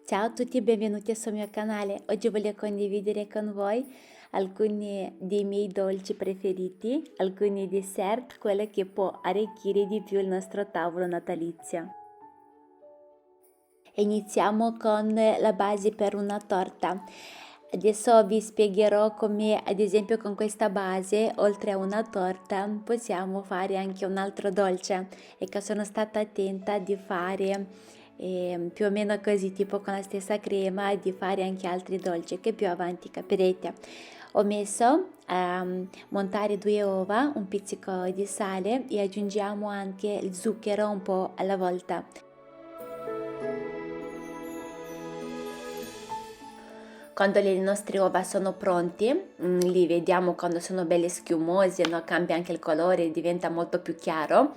Ciao a tutti e benvenuti sul mio canale. Oggi voglio condividere con voi alcuni dei miei dolci preferiti, alcuni dessert, quello che può arricchire di più il nostro tavolo natalizio. Iniziamo con la base per una torta. Adesso vi spiegherò come, ad esempio, con questa base, oltre a una torta, possiamo fare anche un altro dolce. Ecco, sono stata attenta di fare più o meno così, tipo con la stessa crema, e di fare anche altri dolci che più avanti capirete. Ho messo a montare 2 uova, un pizzico di sale e aggiungiamo anche il zucchero un po' alla volta. Quando le nostre uova sono pronte, li vediamo quando sono belle schiumose, no? Cambia anche il colore, diventa molto più chiaro.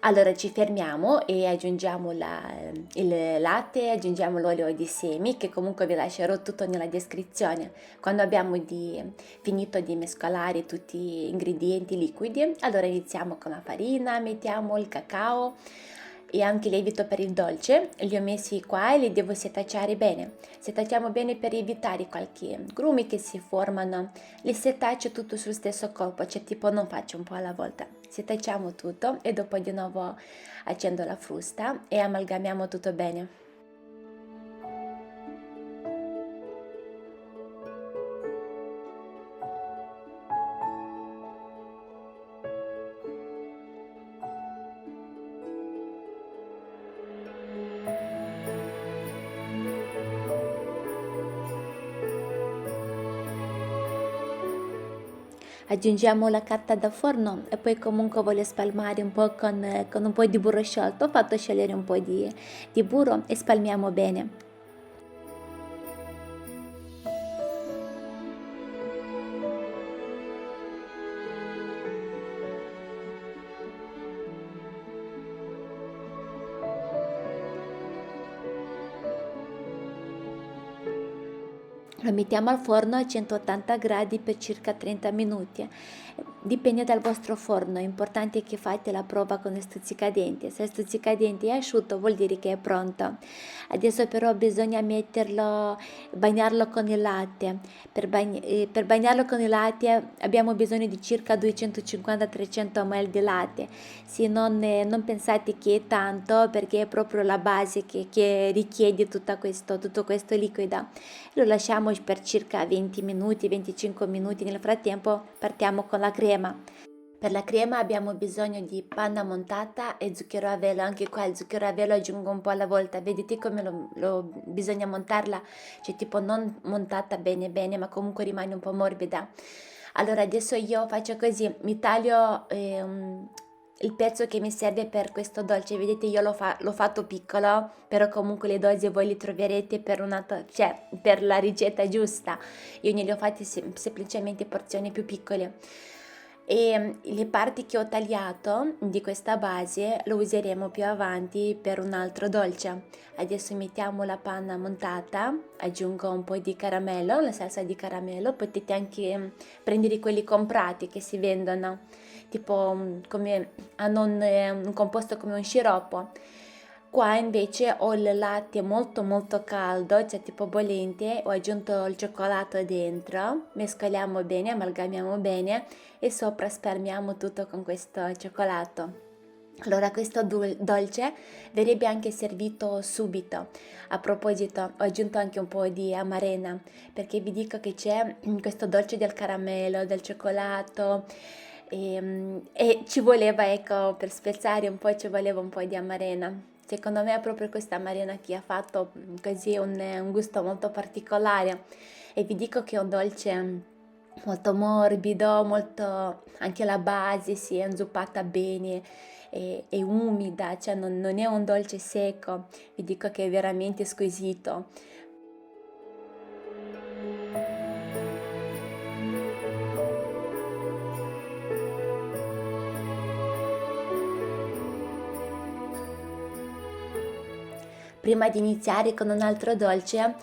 Allora ci fermiamo e aggiungiamo il latte, aggiungiamo l'olio di semi, che comunque vi lascerò tutto nella descrizione. Quando abbiamo finito di mescolare tutti gli ingredienti liquidi, allora iniziamo con la farina, mettiamo il cacao e anche il lievito per il dolce. Li ho messi qua e li devo setacciare bene. Setacciamo bene per evitare qualche grumi che si formano. Li setaccio tutto sul stesso colpo, cioè tipo non faccio un po' alla volta. Setacciamo tutto e dopo di nuovo accendo la frusta e amalgamiamo tutto bene. Aggiungiamo la carta da forno e poi comunque voglio spalmare un po' con un po' di burro sciolto. Ho fatto sciogliere un po' di burro e spalmiamo bene. Lo mettiamo al forno a 180 gradi per circa 30 minuti. Dipende dal vostro forno, è importante che fate la prova con il stuzzicadenti. Se il stuzzicadenti è asciutto vuol dire che è pronto. Adesso però bisogna bagnarlo con il latte. Per bagnarlo con il latte abbiamo bisogno di circa 250-300 ml di latte. Sì, non pensate che è tanto perché è proprio la base che richiede tutto questo liquido. Lo lasciamo per circa 20 minuti, 25 minuti. Nel frattempo partiamo con la crema. Per la crema abbiamo bisogno di panna montata e zucchero a velo. Anche qua il zucchero a velo aggiungo un po' alla volta. Vedete come bisogna montarla? Cioè tipo non montata bene bene, ma comunque rimane un po' morbida. Allora adesso io faccio così, mi taglio il pezzo che mi serve per questo dolce. Vedete, io l'ho fatto piccolo, però comunque le dosi voi li troverete cioè, per la ricetta giusta. Io ne li ho fatti semplicemente porzioni più piccole. E le parti che ho tagliato di questa base lo useremo più avanti per un altro dolce. Adesso mettiamo la panna montata, aggiungo un po' di caramello, la salsa di caramello, potete anche prendere quelli comprati che si vendono, tipo come hanno un composto come un sciroppo. Qua invece ho il latte molto molto caldo, cioè tipo bollente, ho aggiunto il cioccolato dentro, mescoliamo bene, amalgamiamo bene e sopra spalmiamo tutto con questo cioccolato. Allora questo dolce verrebbe anche servito subito. A proposito, ho aggiunto anche un po' di amarena perché vi dico che c'è questo dolce del caramello, del cioccolato e ci voleva, ecco, per spezzare un po' ci voleva un po' di amarena. Secondo me è proprio questa amarena che ha fatto così un gusto molto particolare e vi dico che è un dolce molto morbido, molto anche la base si è inzuppata bene e umida, cioè non è un dolce secco, vi dico che è veramente squisito. Prima di iniziare con un altro dolce,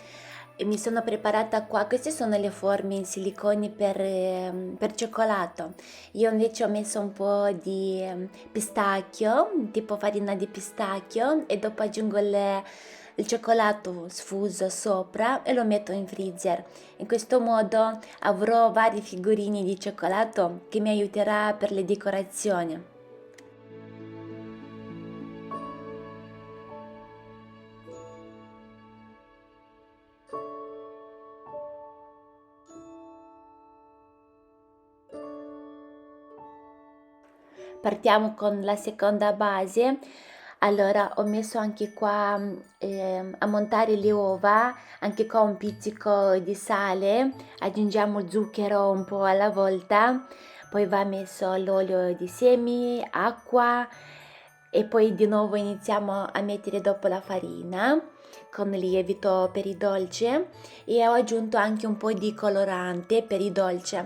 mi sono preparata qua, queste sono le forme in silicone per cioccolato. Io invece ho messo un po' di pistacchio, tipo farina di pistacchio, e dopo aggiungo il cioccolato sfuso sopra e lo metto in freezer. In questo modo avrò vari figurini di cioccolato che mi aiuterà per le decorazioni. Partiamo con la seconda base. Allora, ho messo anche qua a montare le uova, anche qua un pizzico di sale, aggiungiamo zucchero un po' alla volta, poi va messo l'olio di semi, acqua e poi di nuovo iniziamo a mettere dopo la farina con il lievito per i dolci e ho aggiunto anche un po' di colorante per i dolci.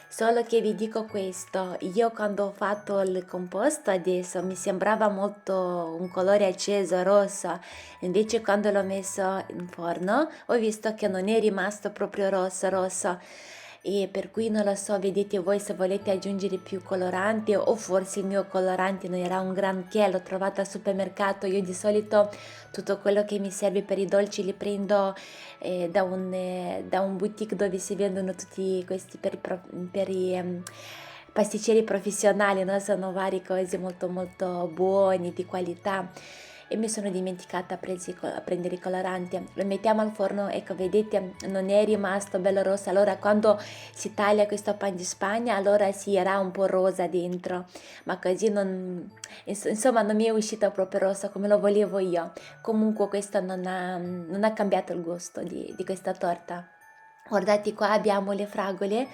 Solo che vi dico questo, io quando ho fatto il composto adesso mi sembrava molto un colore acceso, rosso, invece quando l'ho messo in forno ho visto che non è rimasto proprio rosso, rosso. E per cui non lo so, vedete voi se volete aggiungere più colorante o forse il mio colorante non era un granché, l'ho trovato al supermercato, io di solito tutto quello che mi serve per i dolci li prendo da un boutique dove si vendono tutti questi per i pasticceri professionali, no? Sono varie cose molto molto buone, di qualità. E mi sono dimenticata a prendere il colorante. Lo mettiamo al forno, ecco vedete non è rimasto bello rosso, allora quando si taglia questo pan di Spagna allora si era un po' rosa dentro, ma così non, insomma non mi è uscito proprio rosso come lo volevo io. Comunque questo non ha cambiato il gusto di questa torta. Guardate qua abbiamo le fragole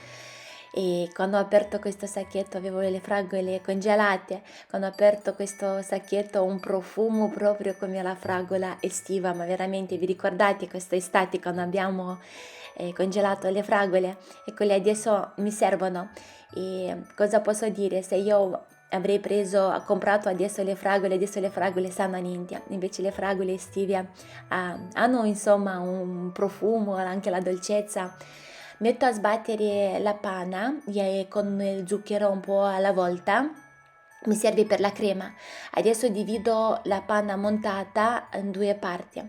e quando ho aperto questo sacchetto avevo le fragole congelate, quando ho aperto questo sacchetto ho un profumo proprio come la fragola estiva, ma veramente vi ricordate questa estate quando abbiamo congelato le fragole? E quelle adesso mi servono. E cosa posso dire? Se io avrei comprato adesso le fragole sanno a niente, invece le fragole estive hanno insomma un profumo, anche la dolcezza. Metto a sbattere la panna con il zucchero un po' alla volta. Mi serve per la crema. Adesso divido la panna montata in due parti.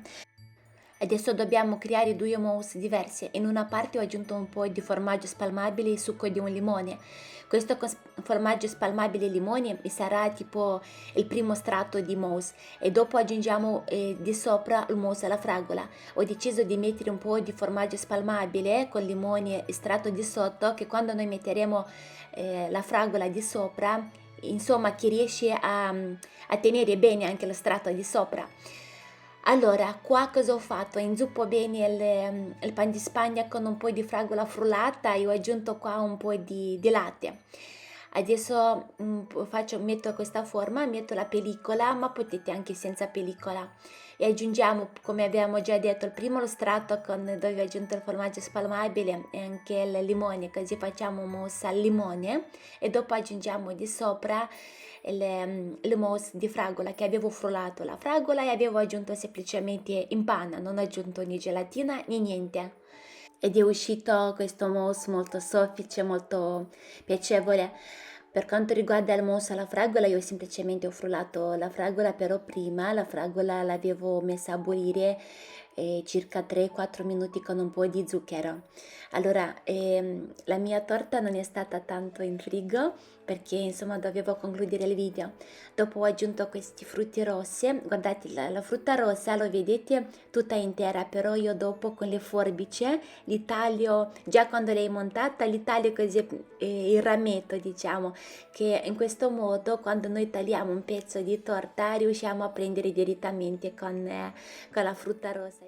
Adesso dobbiamo creare due mousse diverse. In una parte ho aggiunto un po' di formaggio spalmabile e succo di un limone. Questo formaggio spalmabile e limone sarà tipo il primo strato di mousse e dopo aggiungiamo di sopra il mousse alla fragola. Ho deciso di mettere un po' di formaggio spalmabile con limone estratto di sotto che quando noi metteremo la fragola di sopra, insomma che riesce a tenere bene anche lo strato di sopra. Allora, qua cosa ho fatto? Inzuppo bene il pan di Spagna con un po' di fragola frullata e ho aggiunto qua un po' di latte. Adesso metto questa forma, metto la pellicola, ma potete anche senza pellicola. E aggiungiamo, come abbiamo già detto, il primo lo strato dove ho aggiunto il formaggio spalmabile e anche il limone, così facciamo mousse al limone e dopo aggiungiamo di sopra il mousse di fragola che avevo frullato la fragola e avevo aggiunto semplicemente in panna, non ho aggiunto né gelatina né niente. Ed è uscito questo mousse molto soffice, molto piacevole. Per quanto riguarda il mousse alla fragola, io semplicemente ho frullato la fragola, però prima la fragola l'avevo messa a bollire circa 3-4 minuti con un po' di zucchero. Allora, la mia torta non è stata tanto in frigo perché insomma dovevo concludere il video. Dopo ho aggiunto questi frutti rossi, guardate la frutta rossa lo vedete tutta intera, però io dopo con le forbici li taglio, già quando l'hai montata li taglio così il rametto diciamo, che in questo modo quando noi tagliamo un pezzo di torta riusciamo a prendere direttamente con la frutta rossa.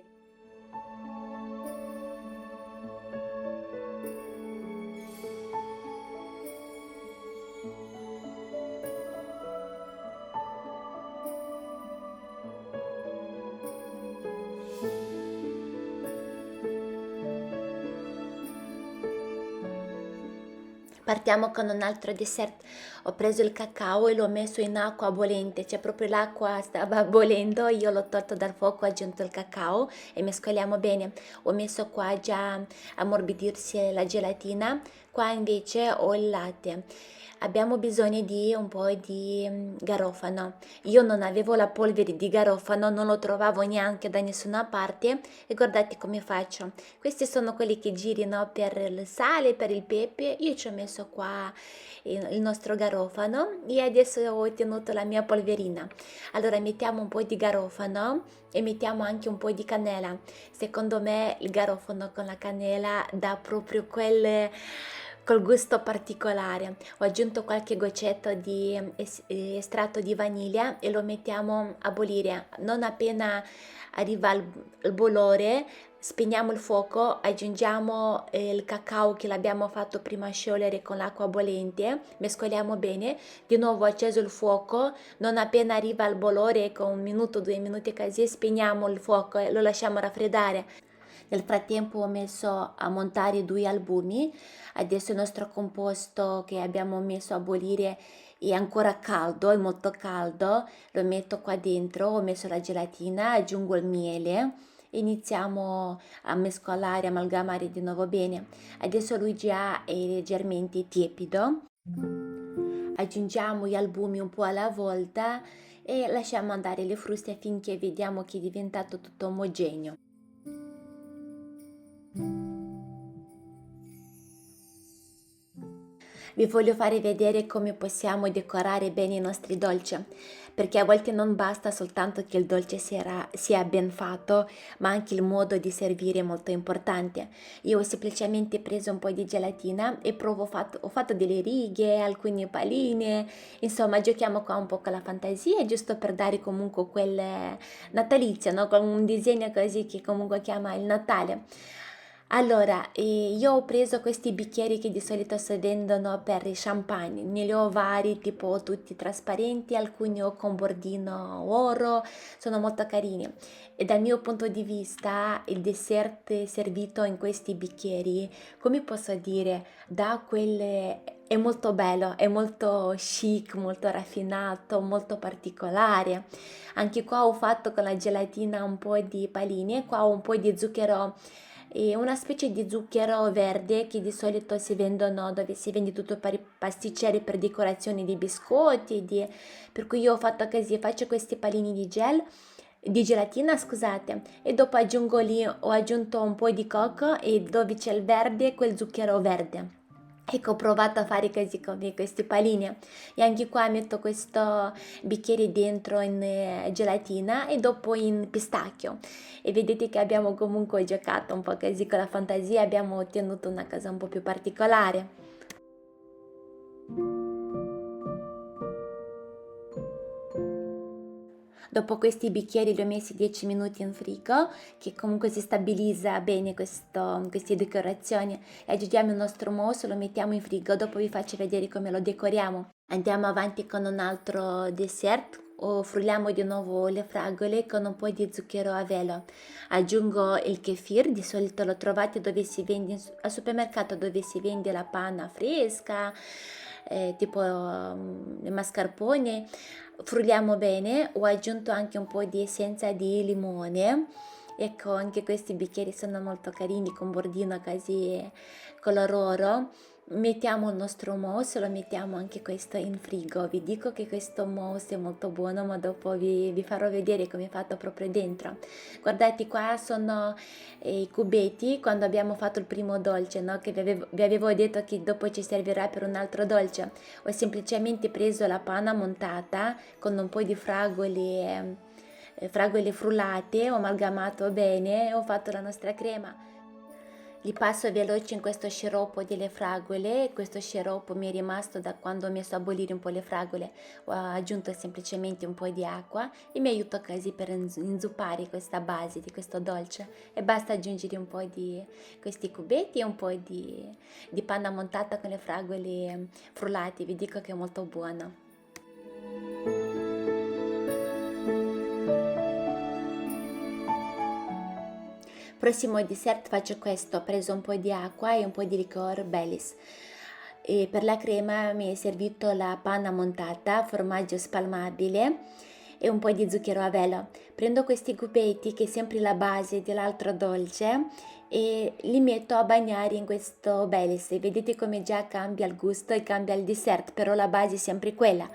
Partiamo con un altro dessert. Ho preso il cacao e l'ho messo in acqua bollente, cioè proprio l'acqua stava bollendo, io l'ho tolto dal fuoco, ho aggiunto il cacao e mescoliamo bene. Ho messo qua già a ammorbidirsi la gelatina, qua invece ho il latte. Abbiamo bisogno di un po' di garofano. Io non avevo la polvere di garofano, non lo trovavo neanche da nessuna parte e guardate come faccio. Questi sono quelli che girino per il sale, per il pepe. Io ci ho messo qua il nostro garofano e adesso ho ottenuto la mia polverina. Allora mettiamo un po' di garofano e mettiamo anche un po' di cannella. Secondo me il garofano con la cannella dà proprio quel gusto particolare. Ho aggiunto qualche goccetto di estratto di vaniglia e lo mettiamo a bollire. Non appena arriva il bolore, spegniamo il fuoco, aggiungiamo il cacao che l'abbiamo fatto prima sciogliere con l'acqua bollente, mescoliamo bene, di nuovo acceso il fuoco, non appena arriva il bolore, con 1 minuto, 2 minuti così, spegniamo il fuoco e lo lasciamo raffreddare. Nel frattempo ho messo a montare 2 albumi, adesso il nostro composto che abbiamo messo a bollire è ancora caldo, è molto caldo, lo metto qua dentro, ho messo la gelatina, aggiungo il miele, iniziamo a mescolare, amalgamare di nuovo bene. Adesso lui già è leggermente tiepido, aggiungiamo gli albumi un po' alla volta e lasciamo andare le fruste finché vediamo che è diventato tutto omogeneo. Vi voglio fare vedere come possiamo decorare bene i nostri dolci, perché a volte non basta soltanto che il dolce sia ben fatto, ma anche il modo di servire è molto importante. Io ho semplicemente preso un po' di gelatina e ho fatto delle righe, alcune paline, insomma giochiamo qua un po' con la fantasia, giusto per dare comunque quel natalizio, no? Con un disegno così che comunque chiama il Natale. Allora, io ho preso questi bicchieri che di solito si vendono per i champagne, ne li ho vari, tipo tutti trasparenti, alcuni ho con bordino oro, sono molto carini. E dal mio punto di vista il dessert servito in questi bicchieri, come posso dire, da quelle... È molto bello, è molto chic, molto raffinato, molto particolare. Anche qua ho fatto con la gelatina un po' di paline, qua ho un po' di zucchero e una specie di zucchero verde che di solito si vendono dove si vende tutto per i pasticceri per decorazione di biscotti, per cui io ho fatto così, faccio questi palini di gelatina, scusate, e dopo aggiungo lì, ho aggiunto un po' di cocco e dove c'è il verde, quel zucchero verde. Ecco, ho provato a fare così con questi palini e anche qua metto questo bicchiere dentro in gelatina e dopo in pistacchio e vedete che abbiamo comunque giocato un po' così con la fantasia, abbiamo ottenuto una cosa un po' più particolare. Dopo questi bicchieri li ho messi 10 minuti in frigo, che comunque si stabilizza bene queste decorazioni. E aggiungiamo il nostro mousse, lo mettiamo in frigo, dopo vi faccio vedere come lo decoriamo. Andiamo avanti con un altro dessert. O frulliamo di nuovo le fragole con un po' di zucchero a velo. Aggiungo il kefir, di solito lo trovate dove si vende al supermercato dove si vende la panna fresca, tipo il mascarpone. Frulliamo bene, ho aggiunto anche un po' di essenza di limone. Ecco, anche questi bicchieri sono molto carini con bordino così color oro. Mettiamo il nostro mousse, lo mettiamo anche questo in frigo. Vi dico che questo mousse è molto buono, ma dopo vi farò vedere come è fatto proprio dentro. Guardate, qua sono i cubetti quando abbiamo fatto il primo dolce, no? Che vi avevo detto che dopo ci servirà per un altro dolce. Ho semplicemente preso la panna montata con un po' di fragole frullate, ho amalgamato bene e ho fatto la nostra crema. Li passo veloce in questo sciroppo delle fragole, questo sciroppo mi è rimasto da quando ho messo a bollire un po' le fragole, ho aggiunto semplicemente un po' di acqua e mi aiuta così per inzuppare questa base di questo dolce e basta aggiungere un po' di questi cubetti e un po' di panna montata con le fragole frullate, vi dico che è molto buono. Prossimo dessert faccio questo, ho preso un po' di acqua e un po' di liquor Baileys. E per la crema mi è servito la panna montata, formaggio spalmabile e un po' di zucchero a velo. Prendo questi cubetti che è sempre la base dell'altro dolce e li metto a bagnare in questo Baileys. Vedete come già cambia il gusto e cambia il dessert, però la base è sempre quella.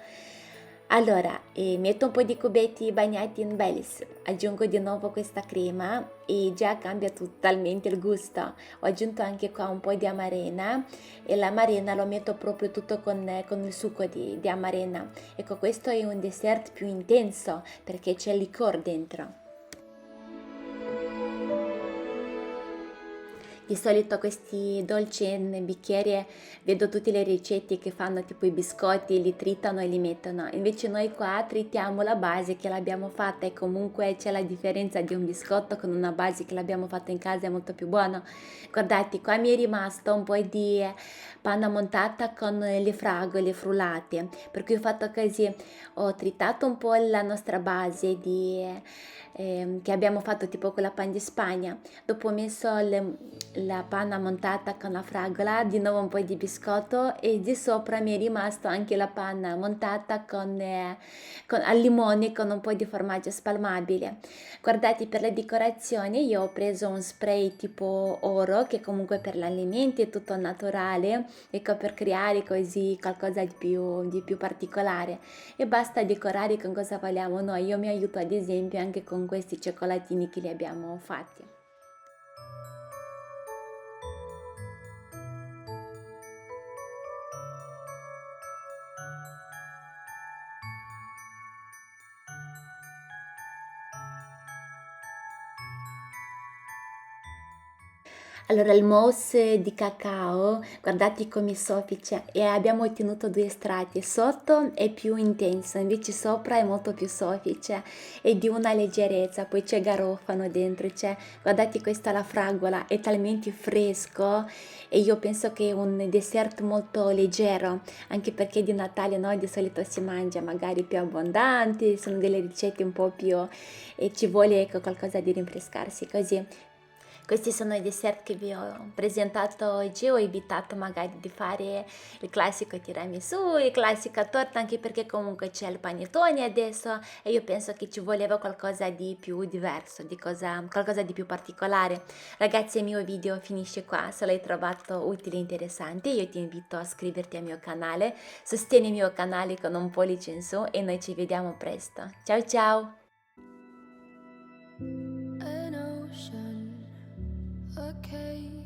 Allora, metto un po' di cubetti bagnati in Baileys, aggiungo di nuovo questa crema e già cambia totalmente il gusto. Ho aggiunto anche qua un po' di amarena e l'amarena lo metto proprio tutto con il succo di amarena. Ecco, questo è un dessert più intenso perché c'è il liquor dentro. Di solito questi dolci in bicchiere vedo tutte le ricette che fanno tipo i biscotti, li tritano e li mettono. Invece noi qua tritiamo la base che l'abbiamo fatta e comunque c'è la differenza di un biscotto con una base che l'abbiamo fatta in casa, è molto più buono. Guardate, qua mi è rimasto un po' di panna montata con le fragole frullate, per cui ho fatto così, ho tritato un po' la nostra base che abbiamo fatto tipo con la pan di Spagna, dopo ho messo la panna montata con la fragola, di nuovo un po' di biscotto e di sopra mi è rimasto anche la panna montata al limone con un po' di formaggio spalmabile. Guardate, per la decorazione io ho preso un spray tipo oro che comunque per gli alimenti è tutto naturale, ecco, per creare così qualcosa di più particolare e basta decorare con cosa vogliamo noi. Io mi aiuto ad esempio anche con questi cioccolatini che li abbiamo fatti. Allora, il mousse di cacao, guardate come è soffice e abbiamo ottenuto due strati, sotto è più intenso, invece sopra è molto più soffice e di una leggerezza, poi c'è garofano dentro, guardate questa la fragola, è talmente fresco e io penso che è un dessert molto leggero, anche perché di Natale no, di solito si mangia magari più abbondante, sono delle ricette un po' più e ci vuole ecco, qualcosa di rinfrescarsi così. Questi sono i dessert che vi ho presentato oggi, ho evitato magari di fare il classico tiramisù, il classico torta, anche perché comunque c'è il panettone adesso e io penso che ci voleva qualcosa di più diverso, qualcosa di più particolare. Ragazzi, il mio video finisce qua, se l'hai trovato utile e interessante io ti invito a iscriverti al mio canale, sostieni il mio canale con un pollice in su e noi ci vediamo presto. Ciao ciao! An ocean, a cave.